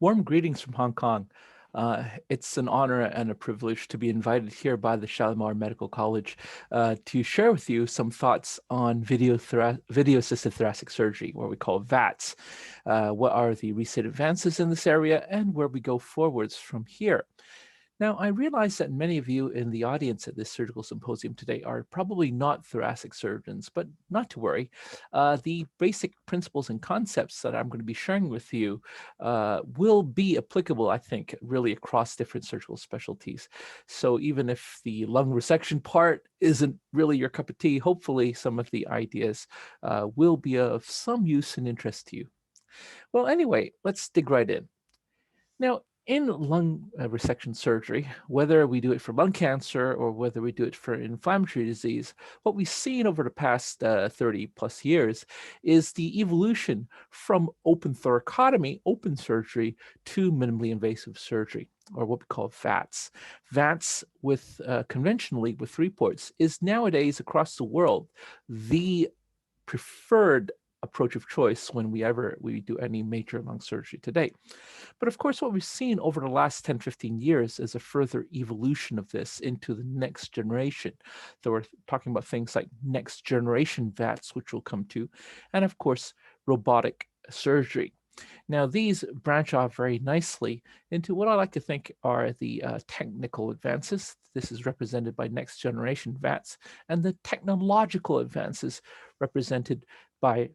Warm greetings from Hong Kong. It's an honor and a privilege to be invited here by the Shalamar Medical College to share with you some thoughts on video-assisted thoracic surgery, what we call VATS. What are the recent advances in this area and where we go forwards from here. Now, I realize that many of you in the audience at this surgical symposium today are probably not thoracic surgeons, but not to worry. The basic principles and concepts that I'm going to be sharing with you will be applicable, I think, really across different surgical specialties. So even if the lung resection part isn't really your cup of tea, hopefully some of the ideas will be of some use and interest to you. Well, anyway, let's dig right in. Now, in lung resection surgery, whether we do it for lung cancer or whether we do it for inflammatory disease, what we've seen over the past 30 plus years is the evolution from open thoracotomy, open surgery, to minimally invasive surgery, or what we call VATS. VATS with conventionally with 3 ports is nowadays across the world the preferred approach of choice when we do any major lung surgery today. But of course, what we've seen over the last 10, 15 years is a further evolution of this into the next generation. So we're talking about things like next generation VATS, which we'll come to, and of course, robotic surgery. Now, these branch off very nicely into what I like to think are the technical advances. This is represented by next generation VATS, and the technological advances represented by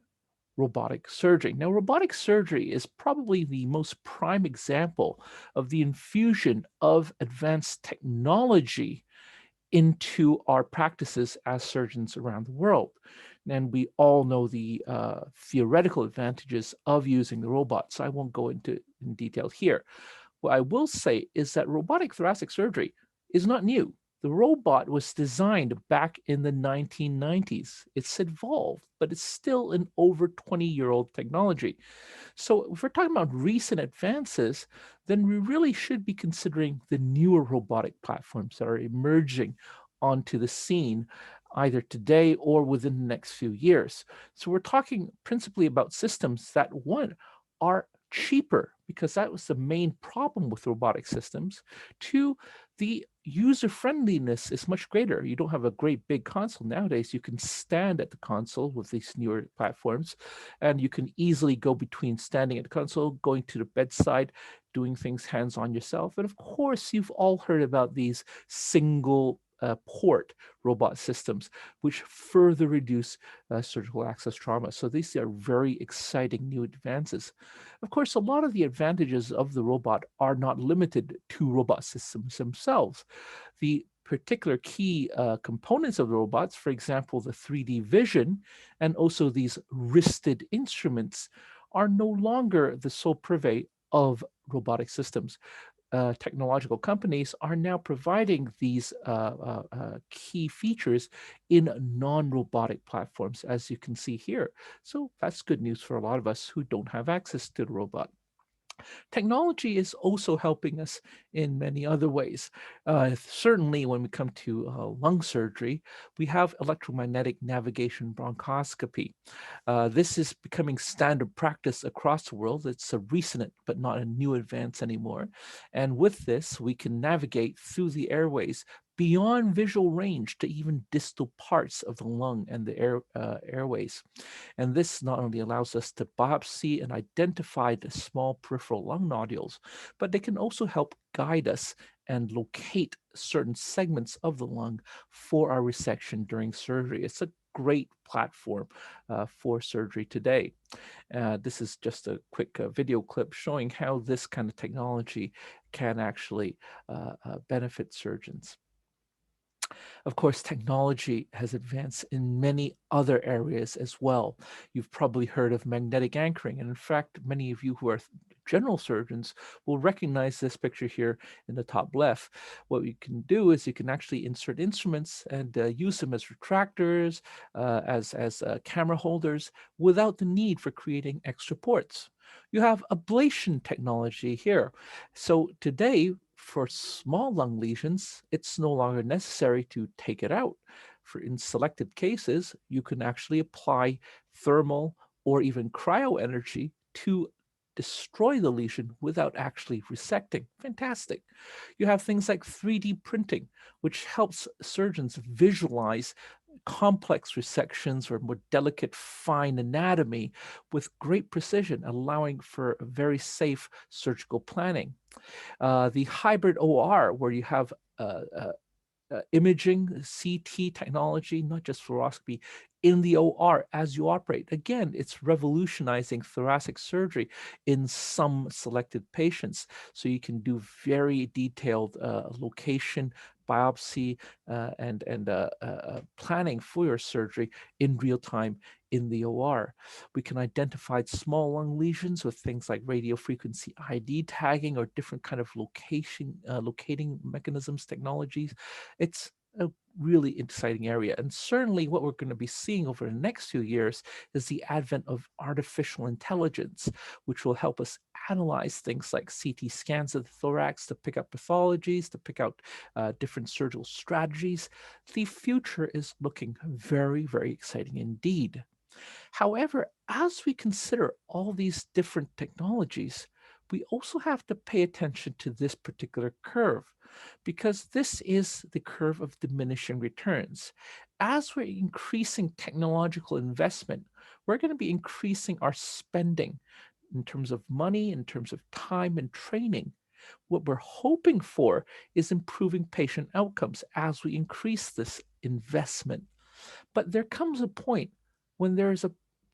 robotic surgery. Now, robotic surgery is probably the most prime example of the infusion of advanced technology into our practices as surgeons around the world. And we all know the theoretical advantages of using the robot, so I won't go into in detail here. What I will say is that robotic thoracic surgery is not new. The robot was designed back in the 1990s. It's evolved, but it's still an over 20-year-old technology. So if we're talking about recent advances, then we really should be considering the newer robotic platforms that are emerging onto the scene either today or within the next few years. So we're talking principally about systems that, one, are cheaper, because that was the main problem with robotic systems. Two, the user friendliness is much greater. You don't have a great big console nowadays. You can stand at the console with these newer platforms, and you can easily go between standing at the console, going to the bedside, doing things hands-on yourself. And of course, you've all heard about these single port robot systems, which further reduce surgical access trauma. So these are very exciting new advances. Of course, a lot of the advantages of the robot are not limited to robot systems themselves. The particular key components of the robots, for example, the 3D vision and also these wristed instruments, are no longer the sole purvey of robotic systems. Technological companies are now providing these key features in non-robotic platforms, as you can see here. So that's good news for a lot of us who don't have access to the robot. Technology is also helping us in many other ways. Certainly when we come to lung surgery, we have electromagnetic navigation bronchoscopy. This is becoming standard practice across the world. It's a recent but not a new advance anymore. And with this, we can navigate through the airways beyond visual range to even distal parts of the lung and the airways. And this not only allows us to biopsy and identify the small peripheral lung nodules, but they can also help guide us and locate certain segments of the lung for our resection during surgery. It's a great platform for surgery today. This is just a quick video clip showing how this kind of technology can actually benefit surgeons. Of course, technology has advanced in many other areas as well. You've probably heard of magnetic anchoring. And in fact, many of you who are general surgeons will recognize this picture here in the top left. What you can do is you can actually insert instruments and use them as retractors, as camera holders, without the need for creating extra ports. You have ablation technology here. So today, for small lung lesions, it's no longer necessary to take it out. In selected cases, you can actually apply thermal or even cryo energy to destroy the lesion without actually resecting. Fantastic. You have things like 3D printing, which helps surgeons visualize complex resections or more delicate, fine anatomy with great precision, allowing for very safe surgical planning. The hybrid OR, where you have imaging, CT technology, not just fluoroscopy, in the OR as you operate. Again, it's revolutionizing thoracic surgery in some selected patients. So you can do very detailed location, biopsy, and planning for your surgery in real time in the OR. We can identify small lung lesions with things like radiofrequency ID tagging or different kind of locating mechanisms, technologies. It's a really exciting area. And certainly what we're going to be seeing over the next few years is the advent of artificial intelligence, which will help us analyze things like CT scans of the thorax to pick up pathologies, to pick out different surgical strategies. The future is looking very, very exciting indeed. However, as we consider all these different technologies, we also have to pay attention to this particular curve because this is the curve of diminishing returns. As we're increasing technological investment, we're going to be increasing our spending in terms of money, in terms of time and training. What we're hoping for is improving patient outcomes as we increase this investment. But there comes a point when there's a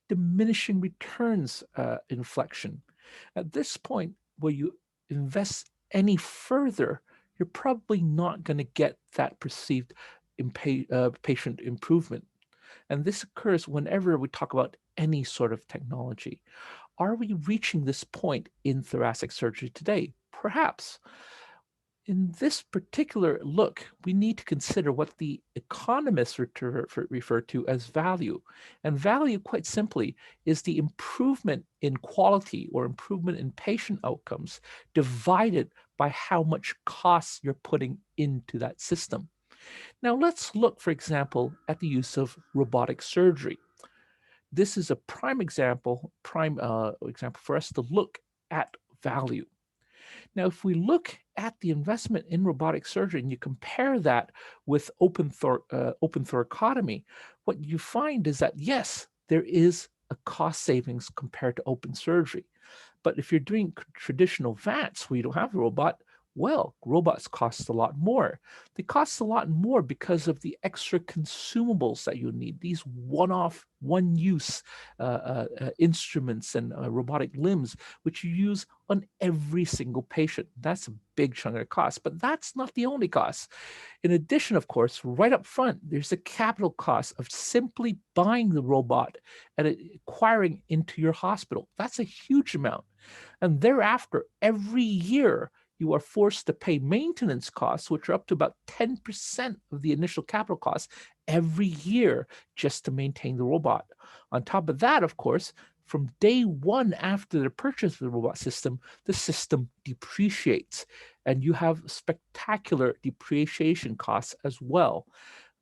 diminishing returns inflection. At this point, where you invest any further, you're probably not going to get that perceived patient improvement. And this occurs whenever we talk about any sort of technology. Are we reaching this point in thoracic surgery today? Perhaps. In this particular look, we need to consider what the economists refer to as value. And value, quite simply, is the improvement in quality or improvement in patient outcomes divided by how much costs you're putting into that system. Now, let's look, for example, at the use of robotic surgery. This is a prime example for us to look at value. Now, if we look at the investment in robotic surgery and you compare that with open thoracotomy, what you find is that, yes, there is a cost savings compared to open surgery. But if you're doing traditional VATS where you don't have a robot, well, robots cost a lot more. They cost a lot more because of the extra consumables that you need, these one-off, one-use instruments and robotic limbs, which you use on every single patient. That's a big chunk of cost, but that's not the only cost. In addition, of course, right up front, there's a capital cost of simply buying the robot and acquiring into your hospital. That's a huge amount. And thereafter, every year, you are forced to pay maintenance costs, which are up to about 10% of the initial capital costs every year just to maintain the robot. On top of that, of course, from day one after the purchase of the robot system, the system depreciates, and you have spectacular depreciation costs as well.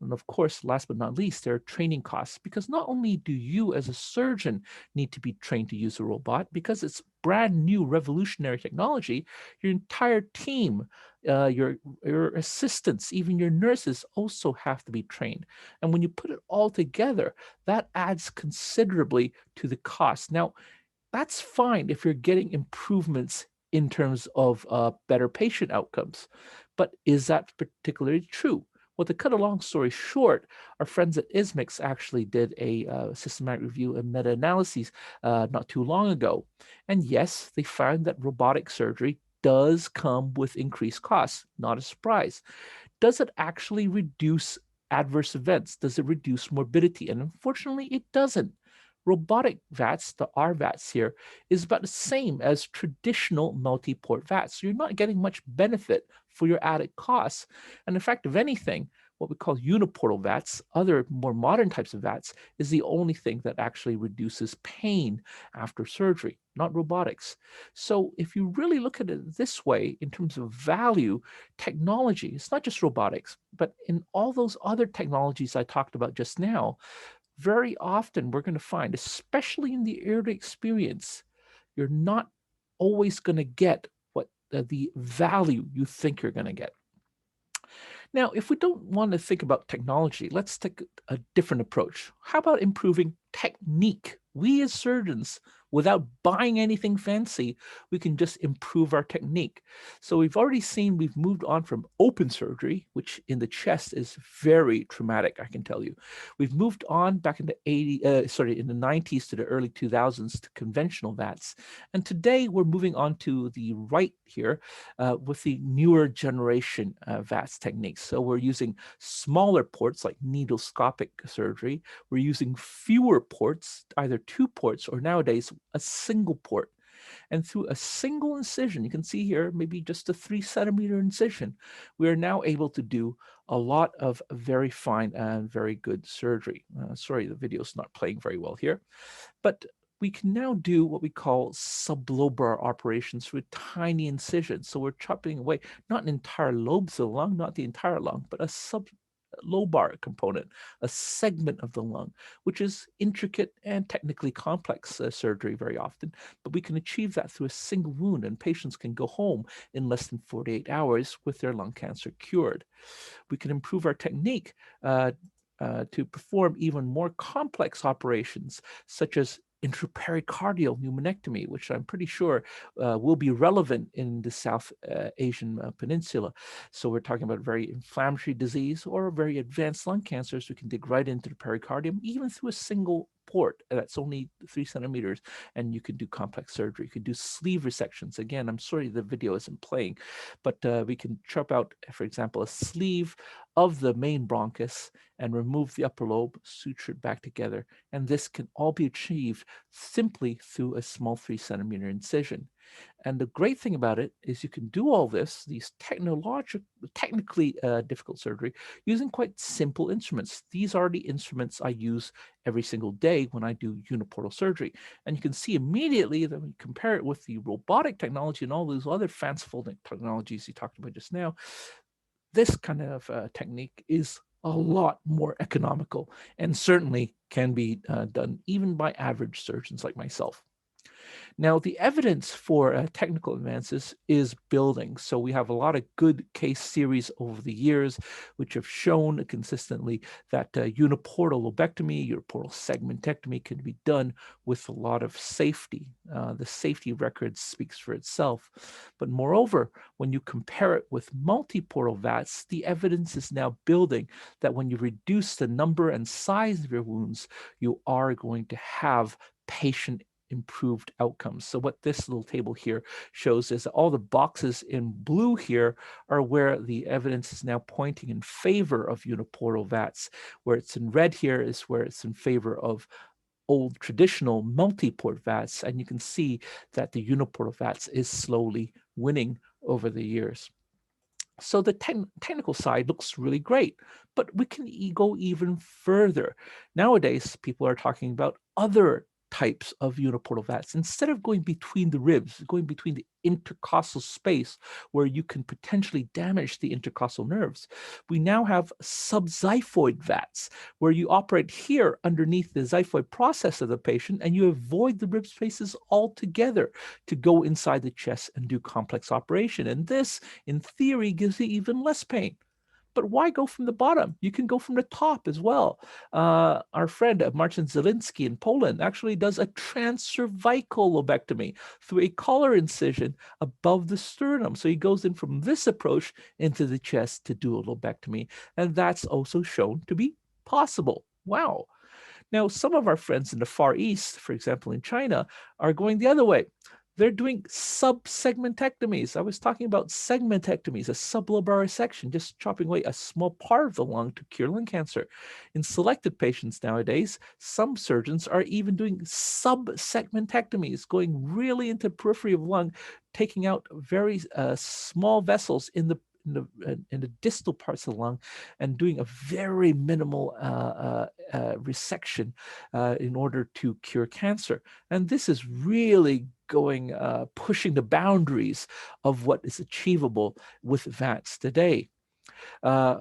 And of course, last but not least, there are training costs, because not only do you as a surgeon need to be trained to use a robot, because it's brand new revolutionary technology, your entire team, your assistants, even your nurses also have to be trained. And when you put it all together, that adds considerably to the cost. Now, that's fine if you're getting improvements in terms of better patient outcomes. But is that particularly true? Well, to cut a long story short, our friends at ISMIX actually did a systematic review and meta-analyses not too long ago. And yes, they found that robotic surgery does come with increased costs. Not a surprise. Does it actually reduce adverse events? Does it reduce morbidity? And unfortunately, it doesn't. Robotic VATS, the RVATS here, is about the same as traditional multi-port VATS. So you're not getting much benefit for your added costs. And in fact, if anything, what we call uniportal VATS, other more modern types of VATS, is the only thing that actually reduces pain after surgery, not robotics. So if you really look at it this way, in terms of value, technology, it's not just robotics, but in all those other technologies I talked about just now, very often we're going to find, especially in the early experience, you're not always going to get what the value you think you're going to get. Now, if we don't want to think about technology, let's take a different approach. How about improving technique? We as surgeons, without buying anything fancy, we can just improve our technique. So we've already seen we've moved on from open surgery, which in the chest is very traumatic, I can tell you. We've moved on back in the in the 90s to the early 2000s to conventional VATS. And today we're moving on to the right here with the newer generation VATS techniques. So we're using smaller ports like needlescopic surgery. We're using fewer ports, either 2 ports or nowadays a single port. And through a single incision, you can see here, maybe just a 3-centimeter incision, we are now able to do a lot of very fine and very good surgery. Sorry, the video is not playing very well here. But we can now do what we call sublobar operations through a tiny incision. So we're chopping away not an entire lobes of the lung, not the entire lung, but a sublobar component, a segment of the lung, which is intricate and technically complex surgery very often. But we can achieve that through a single wound, and patients can go home in less than 48 hours with their lung cancer cured. We can improve our technique to perform even more complex operations, such as intrapericardial pneumonectomy, which I'm pretty sure will be relevant in the South Asian peninsula. So we're talking about very inflammatory disease or very advanced lung cancers. We can dig right into the pericardium, even through a single port that's only 3 centimeters, and you can do complex surgery. You can do sleeve resections. Again, I'm sorry the video isn't playing, but we can chop out, for example, a sleeve of the main bronchus and remove the upper lobe, suture it back together. And this can all be achieved simply through a small 3-centimeter incision. And the great thing about it is you can do all this, these technically difficult surgery, using quite simple instruments. These are the instruments I use every single day when I do uniportal surgery. And you can see immediately that when you compare it with the robotic technology and all those other fanciful technologies you talked about just now, this kind of technique is a lot more economical and certainly can be done even by average surgeons like myself. Now, the evidence for technical advances is building. So we have a lot of good case series over the years, which have shown consistently that uniportal lobectomy, uniportal segmentectomy can be done with a lot of safety. The safety record speaks for itself. But moreover, when you compare it with multiportal VATS, the evidence is now building that when you reduce the number and size of your wounds, you are going to have patient improved outcomes. So what this little table here shows is that all the boxes in blue here are where the evidence is now pointing in favor of uniportal VATS. Where it's in red here is where it's in favor of old traditional multi-port VATS, and you can see that the uniportal VATS is slowly winning over the years. So the technical side looks really great, but we can go even further. Nowadays, people are talking about other types of uniportal VATS. Instead of going between the ribs, going between the intercostal space where you can potentially damage the intercostal nerves, we now have subxiphoid VATS, where you operate here underneath the xiphoid process of the patient and you avoid the rib spaces altogether to go inside the chest and do complex operation. And this, in theory, gives you even less pain. But why go from the bottom? You can go from the top as well. Our friend Marcin Zielinski in Poland actually does a transcervical lobectomy through a collar incision above the sternum. So he goes in from this approach into the chest to do a lobectomy. And that's also shown to be possible. Wow. Now, some of our friends in the Far East, for example, in China, are going the other way. They're doing subsegmentectomies. I was talking about segmentectomies, a sublobar resection, just chopping away a small part of the lung to cure lung cancer. In selected patients nowadays, some surgeons are even doing subsegmentectomies, going really into periphery of lung, taking out very small vessels in the distal parts of the lung and doing a very minimal resection in order to cure cancer. And this is really pushing the boundaries of what is achievable with VATS today.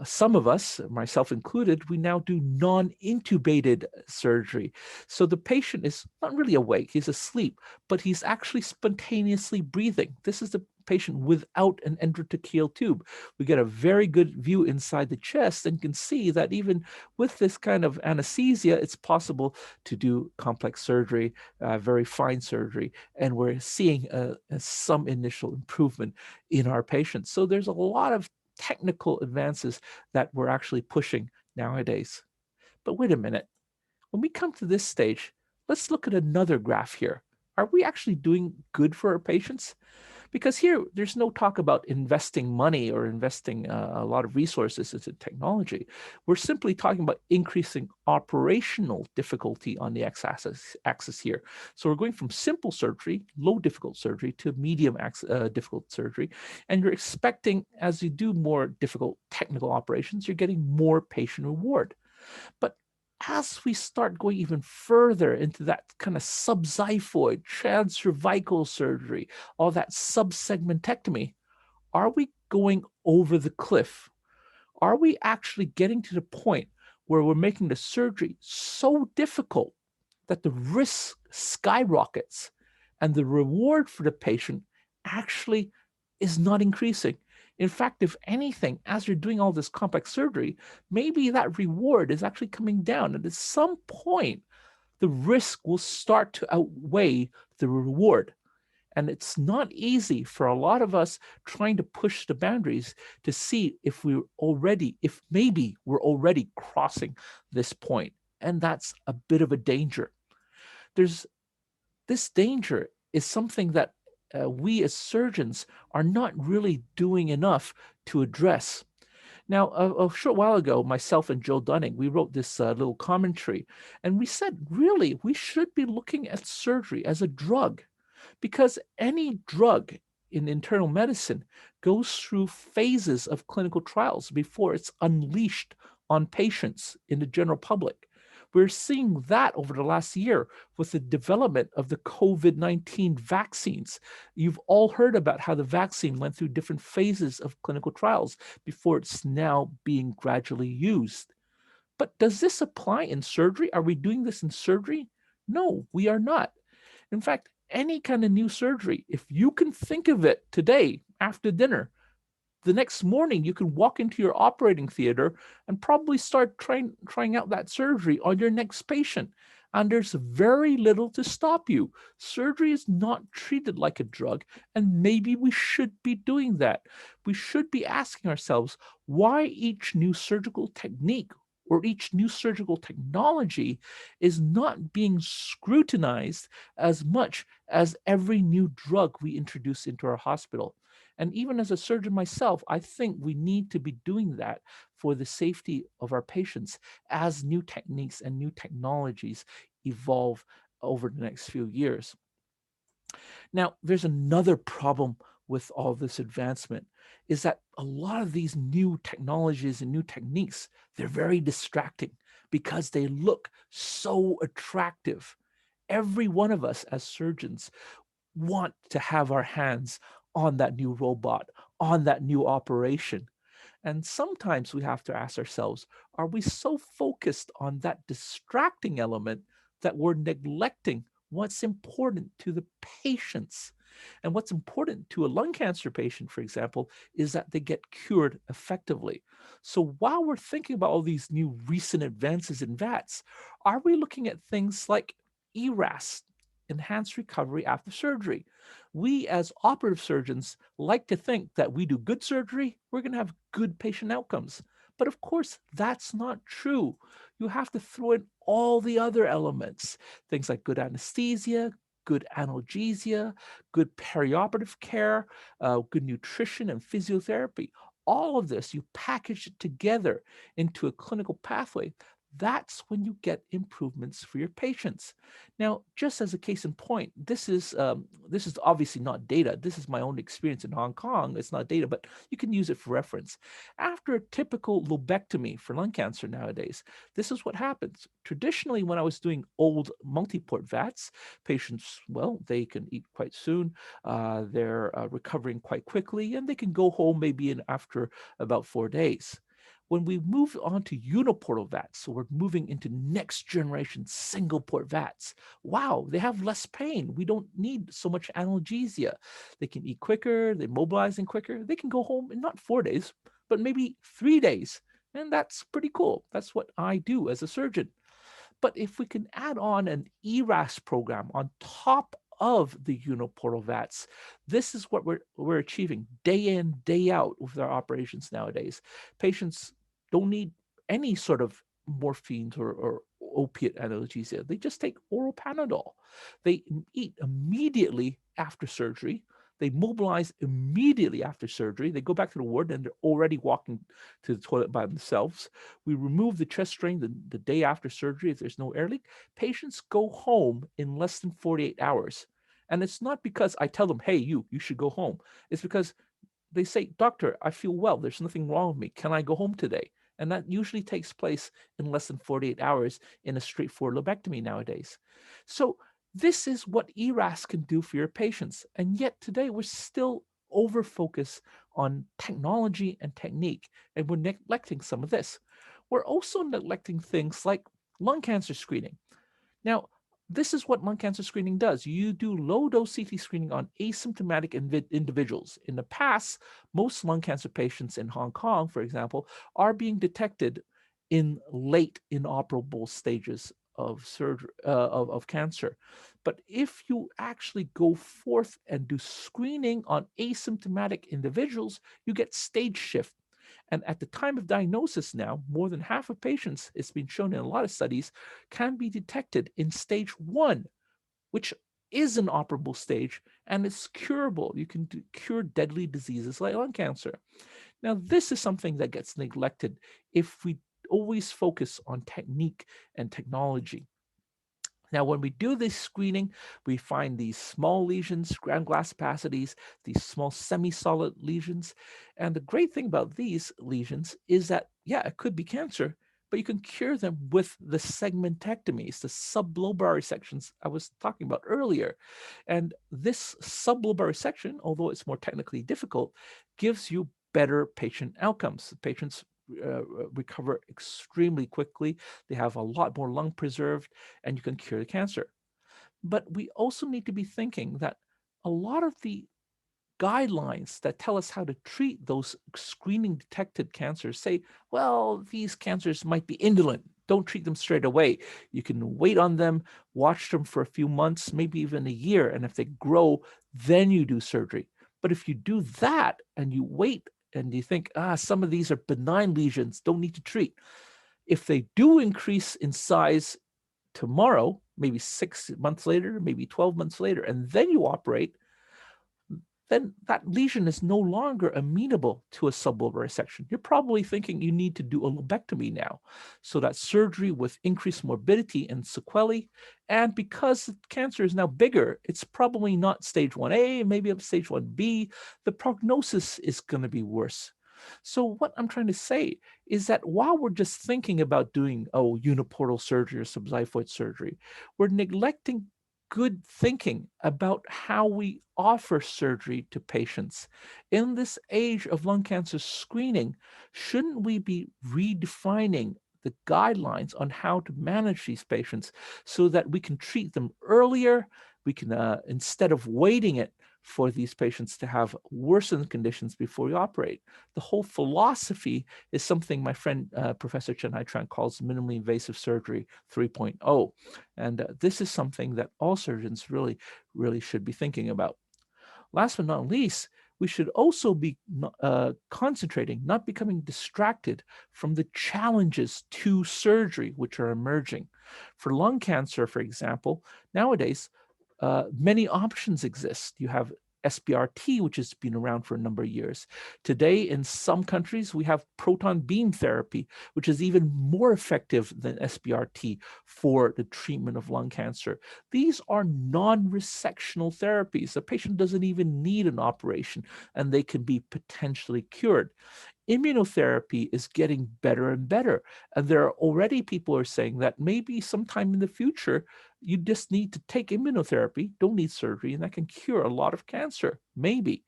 Some of us, myself included, we now do non-intubated surgery. So the patient is not really awake, he's asleep, but he's actually spontaneously breathing. This is the patient without an endotracheal tube. We get a very good view inside the chest and can see that even with this kind of anesthesia, it's possible to do complex surgery, very fine surgery, and we're seeing some initial improvement in our patients. So there's a lot of technical advances that we're actually pushing nowadays. But wait a minute, when we come to this stage, let's look at another graph here. Are we actually doing good for our patients? Because here, there's no talk about investing money or investing a lot of resources into technology. We're simply talking about increasing operational difficulty on the x-axis here. So we're going from simple surgery, low difficult surgery, to medium difficult surgery. And you're expecting, as you do more difficult technical operations, you're getting more patient reward. But as we start going even further into that kind of subxiphoid, transcervical surgery, all that subsegmentectomy, are we going over the cliff? Are we actually getting to the point where we're making the surgery so difficult that the risk skyrockets and the reward for the patient actually is not increasing? In fact, if anything, as you're doing all this complex surgery, maybe that reward is actually coming down. And at some point, the risk will start to outweigh the reward. And it's not easy for a lot of us trying to push the boundaries to see if maybe we're already crossing this point. And that's a bit of a danger. There's this danger is something that we as surgeons are not really doing enough to address. Now, a short while ago, myself and Joe Dunning, we wrote this little commentary, and we said, really, we should be looking at surgery as a drug, because any drug in internal medicine goes through phases of clinical trials before it's unleashed on patients in the general public. We're seeing that over the last year with the development of the COVID-19 vaccines. You've all heard about how the vaccine went through different phases of clinical trials before it's now being gradually used. But does this apply in surgery? Are we doing this in surgery? No, we are not. In fact, any kind of new surgery, if you can think of it today after dinner, the next morning you can walk into your operating theater and probably start trying out that surgery on your next patient. And there's very little to stop you. Surgery is not treated like a drug, and maybe we should be doing that. We should be asking ourselves why each new surgical technique or each new surgical technology is not being scrutinized as much as every new drug we introduce into our hospital. And even as a surgeon myself, I think we need to be doing that for the safety of our patients as new techniques and new technologies evolve over the next few years. Now, there's another problem with all this advancement, is that a lot of these new technologies and new techniques, they're very distracting because they look so attractive. Every one of us as surgeons want to have our hands on that new robot, on that new operation. And sometimes we have to ask ourselves, are we so focused on that distracting element that we're neglecting what's important to the patients? And what's important to a lung cancer patient, for example, is that they get cured effectively. So while we're thinking about all these new recent advances in VATS, are we looking at things like ERAS, enhanced recovery after surgery? We as operative surgeons like to think that we do good surgery, we're going to have good patient outcomes. But of course, that's not true. You have to throw in all the other elements, things like good anesthesia, good analgesia, good perioperative care, good nutrition and physiotherapy. All of this, you package it together into a clinical pathway. that's when you get improvements for your patients. Now, just as a case in point, this is obviously not data. This is my own experience in Hong Kong. It's not data, but you can use it for reference. After a typical lobectomy for lung cancer nowadays, this is what happens. Traditionally, when I was doing old multi-port VATS, patients, well, they can eat quite soon. They're recovering quite quickly, and they can go home maybe in after about 4 days. When we move on to uniportal VATs, so we're moving into next generation single port VATs, wow, they have less pain. We don't need so much analgesia. They can eat quicker, they're mobilizing quicker. They can go home in not 4 days, but maybe 3 days. And that's pretty cool. That's what I do as a surgeon. But if we can add on an ERAS program on top of the uniportal VATs, this is what we're achieving day in, day out with our operations nowadays. Patients don't need any sort of morphines or opiate analgesia. They just take oral Panadol. They eat immediately after surgery. They mobilize immediately after surgery. They go back to the ward and they're already walking to the toilet by themselves. We remove the chest drain the day after surgery if there's no air leak. Patients go home in less than 48 hours. And it's not because I tell them, hey, you should go home. It's because they say, doctor, I feel well. There's nothing wrong with me. Can I go home today? And that usually takes place in less than 48 hours in a straightforward lobectomy nowadays. So this is what ERAS can do for your patients. And yet today we're still over focused on technology and technique, and we're neglecting some of this. We're also neglecting things like lung cancer screening. Now, this is what lung cancer screening does. You do low dose CT screening on asymptomatic individuals. In the past, most lung cancer patients in Hong Kong, for example, are being detected in late inoperable stages of surgery of cancer. But if you actually go forth and do screening on asymptomatic individuals, you get stage shift. And at the time of diagnosis now, more than half of patients, it's been shown in a lot of studies, can be detected in stage 1, which is an operable stage and it's curable. You can cure deadly diseases like lung cancer. Now, this is something that gets neglected if we always focus on technique and technology. Now, when we do this screening, we find these small lesions, ground glass opacities, these small semi-solid lesions. And the great thing about these lesions is that, yeah, it could be cancer, but you can cure them with the segmentectomies, the sublobary sections I was talking about earlier. And this sublobary section, although it's more technically difficult, gives you better patient outcomes. Patients recover extremely quickly. They have a lot more lung preserved, and you can cure the cancer. But we also need to be thinking that a lot of the guidelines that tell us how to treat those screening detected cancers say, well, these cancers might be indolent. Don't treat them straight away. You can wait on them, watch them for a few months, maybe even a year. And if they grow, then you do surgery. But if you do that and you wait and you think, some of these are benign lesions, don't need to treat. If they do increase in size tomorrow, maybe 6 months later, maybe 12 months later, and then you operate, then that lesion is no longer amenable to a sublobary resection. You're probably thinking you need to do a lobectomy now. So that surgery with increased morbidity and sequelae. And because the cancer is now bigger, it's probably not stage 1A, maybe up stage 1B. The prognosis is going to be worse. So what I'm trying to say is that while we're just thinking about doing, uniportal surgery or subxiphoid surgery, we're neglecting good thinking about how we offer surgery to patients. In this age of lung cancer screening, shouldn't we be redefining the guidelines on how to manage these patients so that we can treat them earlier? We can, instead of waiting it for these patients to have worsened conditions before we operate. The whole philosophy is something my friend, Professor Chen Hai Tran, calls minimally invasive surgery 3.0. And this is something that all surgeons really, really should be thinking about. Last but not least, we should also be concentrating, not becoming distracted from the challenges to surgery, which are emerging. For lung cancer, for example, nowadays, many options exist. You have SBRT, which has been around for a number of years. Today, in some countries, we have proton beam therapy, which is even more effective than SBRT for the treatment of lung cancer. These are non-resectional therapies. The patient doesn't even need an operation, and they can be potentially cured. Immunotherapy is getting better and better. And there are already people are saying that maybe sometime in the future, you just need to take immunotherapy, don't need surgery, and that can cure a lot of cancer, maybe.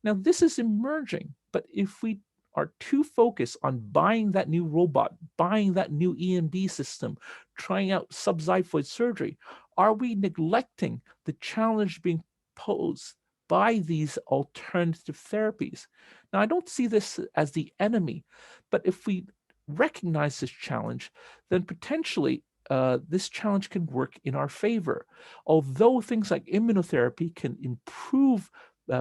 Now, this is emerging, but if we are too focused on buying that new robot, buying that new EMB system, trying out subxiphoid surgery, are we neglecting the challenge being posed by these alternative therapies? Now, I don't see this as the enemy, but if we recognize this challenge, then potentially this challenge can work in our favor. Although things like immunotherapy can improve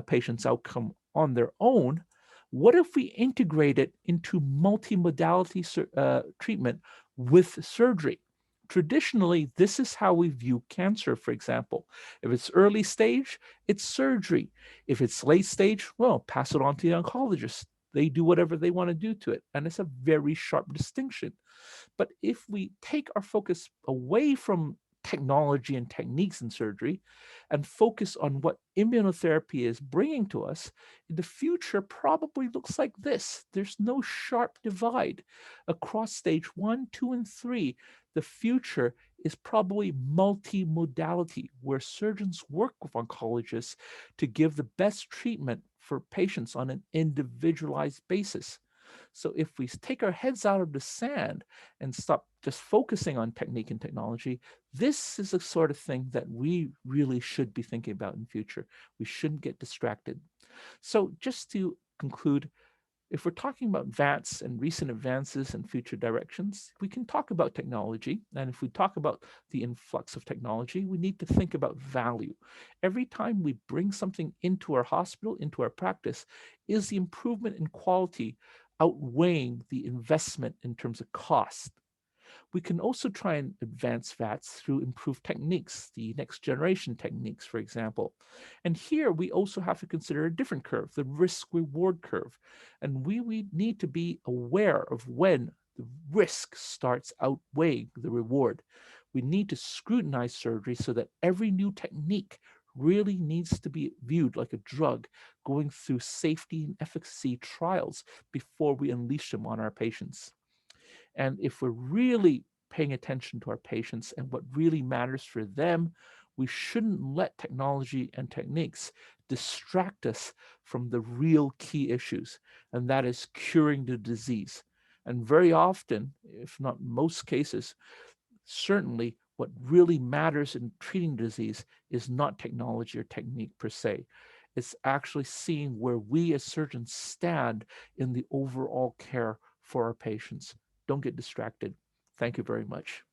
patient's outcome on their own, what if we integrate it into multimodality treatment with surgery? Traditionally, this is how we view cancer, for example. If it's early stage, it's surgery. If it's late stage, well, pass it on to the oncologist. They do whatever they want to do to it. And it's a very sharp distinction. But if we take our focus away from technology and techniques in surgery and focus on what immunotherapy is bringing to us, the future probably looks like this. There's no sharp divide. Across stage 1, 2, and 3, the future is probably multimodality, where surgeons work with oncologists to give the best treatment for patients on an individualized basis. So if we take our heads out of the sand and stop just focusing on technique and technology, this is the sort of thing that we really should be thinking about in future. We shouldn't get distracted. So just to conclude, if we're talking about VATS and recent advances and future directions, we can talk about technology. And if we talk about the influx of technology, we need to think about value. Every time we bring something into our hospital, into our practice, is the improvement in quality outweighing the investment in terms of cost? We can also try and advance VATS through improved techniques, the next generation techniques, for example. And here we also have to consider a different curve, the risk reward curve. And we need to be aware of when the risk starts outweighing the reward. We need to scrutinize surgery so that every new technique really needs to be viewed like a drug going through safety and efficacy trials before we unleash them on our patients. And if we're really paying attention to our patients and what really matters for them, we shouldn't let technology and techniques distract us from the real key issues, and that is curing the disease. And very often, if not most cases, certainly what really matters in treating disease is not technology or technique per se. It's actually seeing where we as surgeons stand in the overall care for our patients. Don't get distracted. Thank you very much.